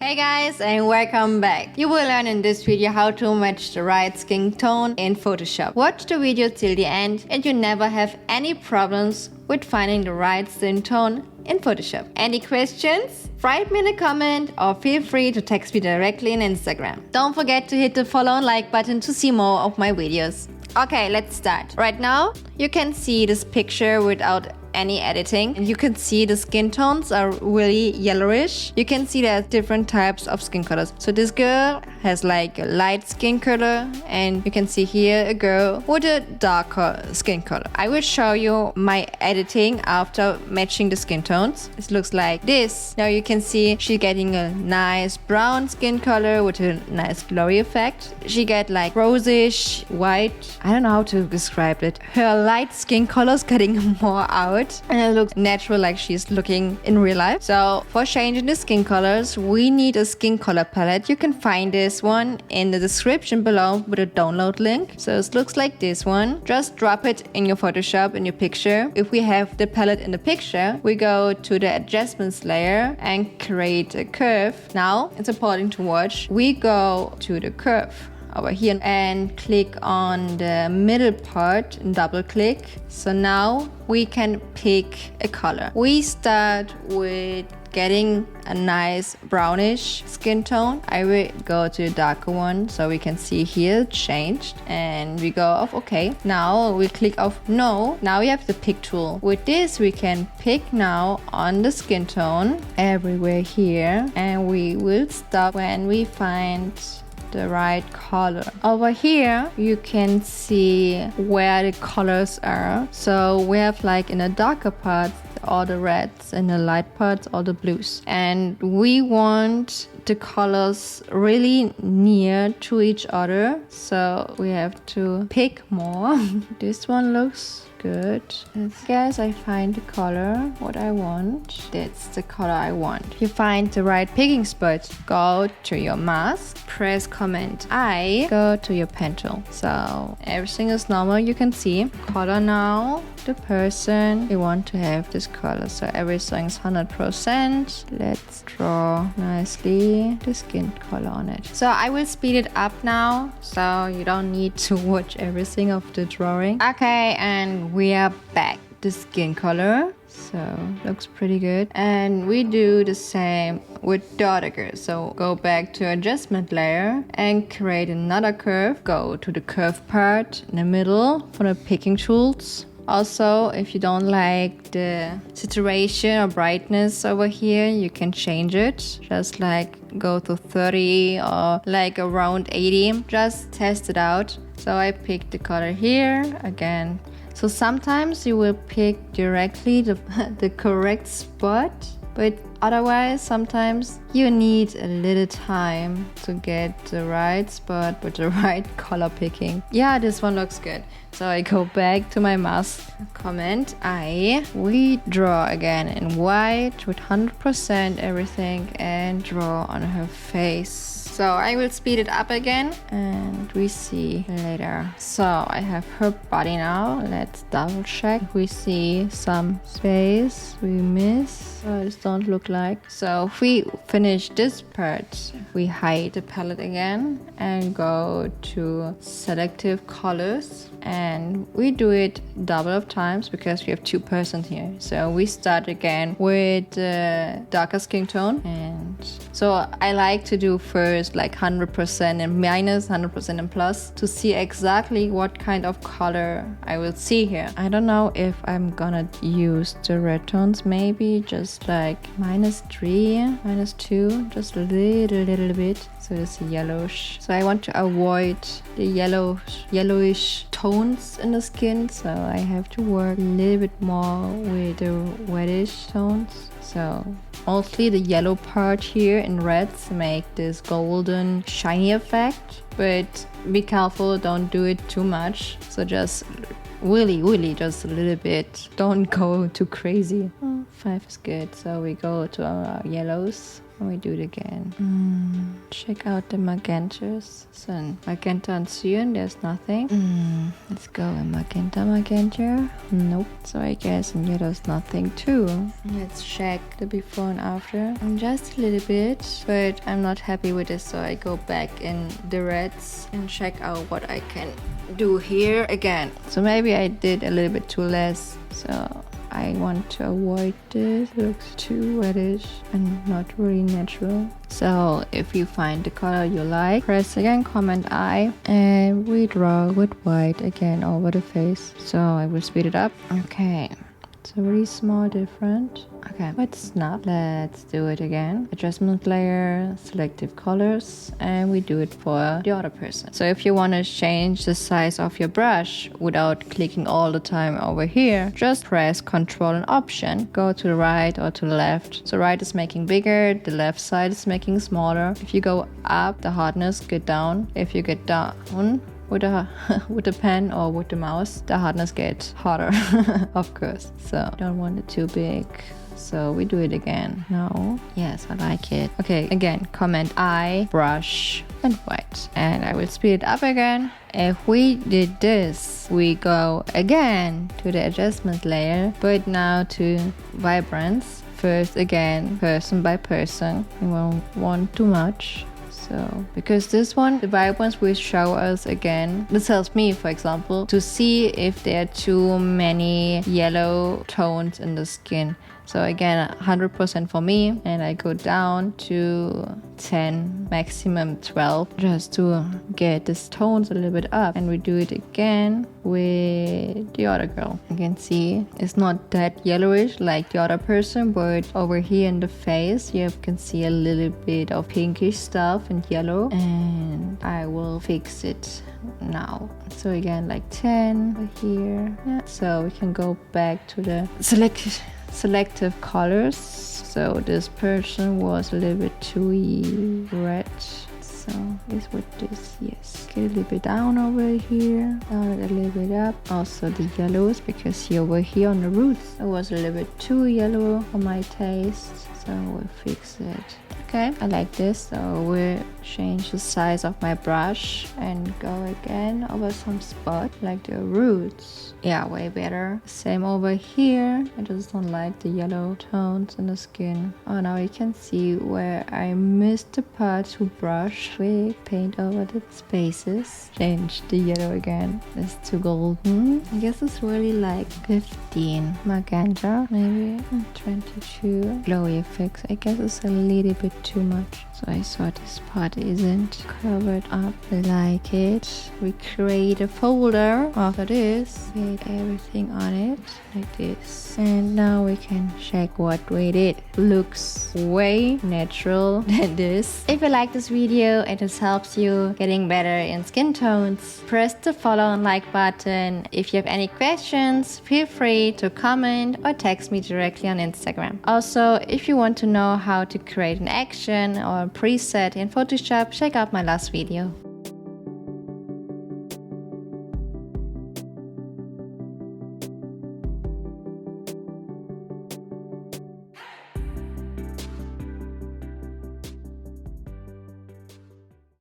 Hey guys, and welcome back. You will learn in this video how to match the right skin tone in Photoshop. Watch the video till the end and you never have any problems with finding the right skin tone in Photoshop. Any questions? Write me in a comment or feel free to text me directly on Instagram. Don't forget to hit the follow and like button to see more of my videos. Okay, let's start. Right now, you can see this picture without any editing. And you can see the skin tones are really yellowish. You can see there's different types of skin colors. So this girl has like a light skin color, and you can see here a girl with a darker skin color. I will show you my editing after matching the skin tones. It looks like this. Now you can see she's getting a nice brown skin color with a nice glowy effect. She get like rosish, white. I don't know how to describe it. Her light skin color is getting more out. And it looks natural, like she's looking in real life. So for changing the skin colors, we need a skin color palette. You can find this one in the description below with a download link. So it looks like this one. Just drop it in your Photoshop, in your picture. If we have the palette in the picture, we go to the adjustments layer and create a curve. Now it's important to watch. We go to the curve over here and click on the middle part and double click. So now we can pick a color. We start with getting a nice brownish skin tone. I will go to the darker one so we can see here changed, and we go off okay. Now we click off no. Now we have the pick tool. With this we can pick now on the skin tone everywhere here, and we will stop when we find the right color. Over here you can see where the colors are. So we have like in the darker parts all the reds, and the light parts all the blues, and we want the colors really near to each other, so we have to pick more. This one looks good. I guess I find the color what I want. That's the color I want. You find the right picking spot, go to your mask, press Command I, go to your pen tool. So everything is normal. You can see color now. The person we want to have this color, so everything is 100%. Let's draw nicely the skin color on it. So I will speed it up now, so you don't need to watch everything of the drawing. Okay, and we are back. The skin color, so looks pretty good, and we do the same with the other girl. So go back to adjustment layer and create another curve. Go to the curve part in the middle for the picking tools. Also, if you don't like the saturation or brightness over here, you can change it. Just like go to 30 or like around 80. Just test it out. So I picked the color here again. So sometimes you will pick directly the correct spot, but otherwise sometimes you need a little time to get the right spot with the right color picking. Yeah, this one looks good. So I go back to my mask, Command I, we draw again in white with 100% everything, and draw on her face. So I will speed it up again and we see later. So I have her body now. Let's double check. We see some space we miss. So it don't look like. So if we finish this part, we hide the palette again and go to selective colors, and we do it double of times because we have 2% here. So we start again with the darker skin tone, and so I like to do first like 100% and minus, 100% and plus, to see exactly what kind of color I will see here. I don't know if I'm gonna use the red tones, maybe just like -3, -2, just a little bit. So it's yellowish. So I want to avoid the yellowish tones in the skin, so I have to work a little bit more with the reddish tones. So mostly the yellow part here in reds make this golden shiny effect, but be careful, don't do it too much. So just really just a little bit, don't go too crazy. 5 is good. So we go to our yellows We do it again. Check out the magentas. So magenta and cyan, there's nothing. Let's go in magenta. Nope. So I guess in yellow's nothing too. Let's check the before and after. Just a little bit, but I'm not happy with this, so I go back in the reds and check out what I can do here again. So maybe I did a little bit too less, so I want to avoid this. It looks too reddish and not really natural. So if you find the color you like, press again comment I and redraw with white again over the face. So I will speed it up. Okay. It's a really small difference. Okay, let's do it again. Adjustment layer, selective colors, and we do it for the other person. So if you want to change the size of your brush without clicking all the time over here, just press Control and Option. Go to the right or to the left. So right is making bigger, the left side is making smaller. If you go up, the hardness get down. If you get down with the pen or with the mouse, the hardness gets hotter, of course. So don't want it too big. So we do it again. No. Yes, I like it. Okay, again, comment I, brush, and white. And I will speed it up again. If we did this, we go again to the adjustment layer, but now to vibrance. First again, person by person. We won't want too much. So, because this one, the vibrance will show us again, this helps me, for example, to see if there are too many yellow tones in the skin. So again, 100% for me, and I go down to 10, maximum 12, just to get these tones a little bit up. And we do it again with the other girl. You can see it's not that yellowish like the other person, but over here in the face, you can see a little bit of pinkish stuff and yellow. And I will fix it now. So again, like 10 over here. Yeah. So we can go back to the selective colors. So this person was a little bit too red, so it's with this. Yes, get a little bit down over here, down a little bit up. Also the yellows, because see over here on the roots it was a little bit too yellow for my taste, so we'll fix it. Okay, I like this, so we'll change the size of my brush and go again over some spot like the roots. Yeah, way better. Same over here. I just don't like the yellow tones in the skin. Oh, now you can see where I missed the part to brush. We paint over the spaces. Change the yellow again. It's too golden. I guess it's really like 15. Magenta, maybe 22. Glowy effects. I guess it's a little bit too much. So I saw this part isn't covered up. I like it. We create a folder after this. Paint everything on it like this. And now we can check what we did. Looks way natural than this. If you like this video and it helps you getting better in skin tones, press the follow and like button. If you have any questions, feel free to comment or text me directly on Instagram. Also, if you want to know how to create an action or preset in Photoshop, check out my last video.